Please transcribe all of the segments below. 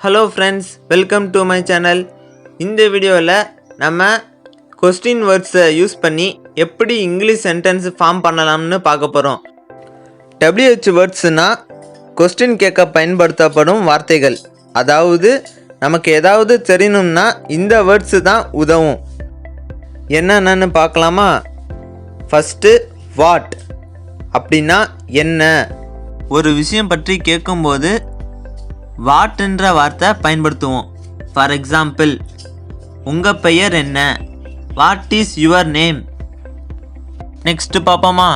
Hello friends, welcome to my channel. இந்த வீடியோவில் நம்ம கொஸ்டின் வேர்ட்ஸை யூஸ் பண்ணி எப்படி இங்கிலீஷ் சென்டென்ஸ் ஃபார்ம் பண்ணலாம்னு பார்க்க போகிறோம். WH வேர்ட்ஸ்னால் கொஸ்டின் கேட்க பயன்படுத்தப்படும் வார்த்தைகள். அதாவது நமக்கு ஏதாவது தெரியணும்னா இந்த வேர்ட்ஸு தான் உதவும். என்னென்னு பார்க்கலாமா? ஃபஸ்ட்டு வாட் அப்படின்னா என்ன. ஒரு விஷயம் பற்றி கேட்கும்போது வாட் என்ற வார்த்தை பயன்படுத்துவோம். ஃபார் எக்ஸாம்பிள், உங்கள் பெயர் என்ன? What is your name? Next பார்ப்போமா?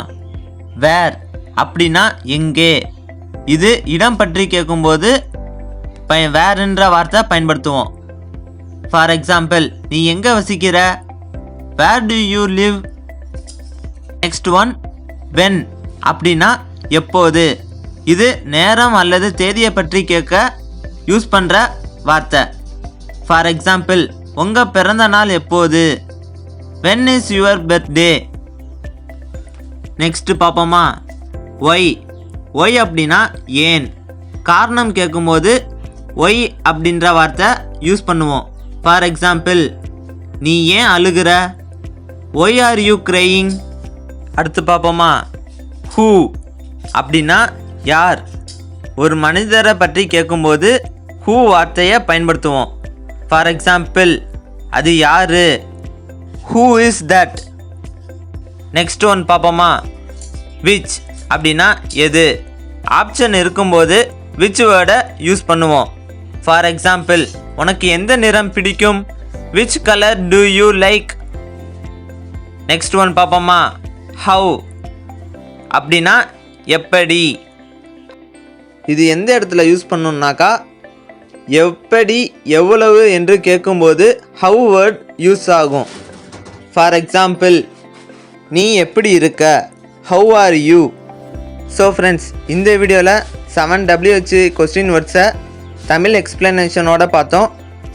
வேர் அப்படின்னா எங்கே. இது இடம் பற்றி கேட்கும்போது வேர் என்ற வார்த்தை பயன்படுத்துவோம். ஃபார் எக்ஸாம்பிள், நீ எங்கே வசிக்கிற? Where do you live? Next one, when அப்படின்னா எப்போது. இது நேரம் அல்லது தேதியை பற்றி கேட்க யூஸ் பண்ணுற வார்த்தை. ஃபார் எக்ஸாம்பிள், உங்கள் பிறந்த நாள் எப்போது? When is your birthday? Next பார்ப்போமா? ஒய். ஒய் அப்படின்னா ஏன். காரணம் கேட்கும்போது ஒய் அப்படின்ற வார்த்தை யூஸ் பண்ணுவோம். ஃபார் எக்ஸாம்பிள், நீ ஏன் அழுகிற? Why are you crying? அடுத்து பார்ப்போமா? ஹூ அப்படின்னா யார். ஒரு மனிதரை பற்றி கேட்கும்போது ஹூ வார்த்தையை பயன்படுத்துவோம். ஃபார் எக்ஸாம்பிள், அது யார்? Who is that? Next one பார்ப்போமா? விச் அப்படின்னா எது. ஆப்ஷன் இருக்கும்போது விச் வேர்டை யூஸ் பண்ணுவோம். ஃபார் எக்ஸாம்பிள், உனக்கு எந்த நிறம் பிடிக்கும்? Which colour to you like? Next one பார்ப்போமா? ஹவு அப்படின்னா எப்படி. இது எந்த இடத்துல யூஸ் பண்ணணுன்னாக்கா, எப்படி எவ்வளவு என்று கேட்கும்போது ஹவு வேர்ட் யூஸ் ஆகும். ஃபார் எக்ஸாம்பிள், நீ எப்படி இருக்க? How are you? So friends, இந்த வீடியோவில் 7WH கொஸ்டின் வேர்ட்ஸை தமிழ் எக்ஸ்பிளனேஷனோட பார்த்தோம்.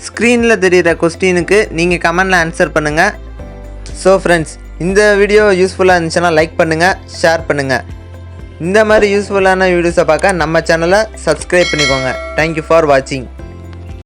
ஸ்க்ரீனில் தெரிகிற கொஸ்டினுக்கு நீங்கள் கமெண்டில் ஆன்சர் பண்ணுங்கள். ஸோ ஃப்ரெண்ட்ஸ், இந்த வீடியோ யூஸ்ஃபுல்லாக இருந்துச்சுன்னா லைக் பண்ணுங்கள், ஷேர் பண்ணுங்கள். இந்த மாதிரி யூஸ்ஃபுல்லான வீடியோஸை பார்க்க நம்ம சேனலை சப்ஸ்கிரைப் பண்ணிக்கோங்க. தேங்க்யூ ஃபார் வாட்சிங்.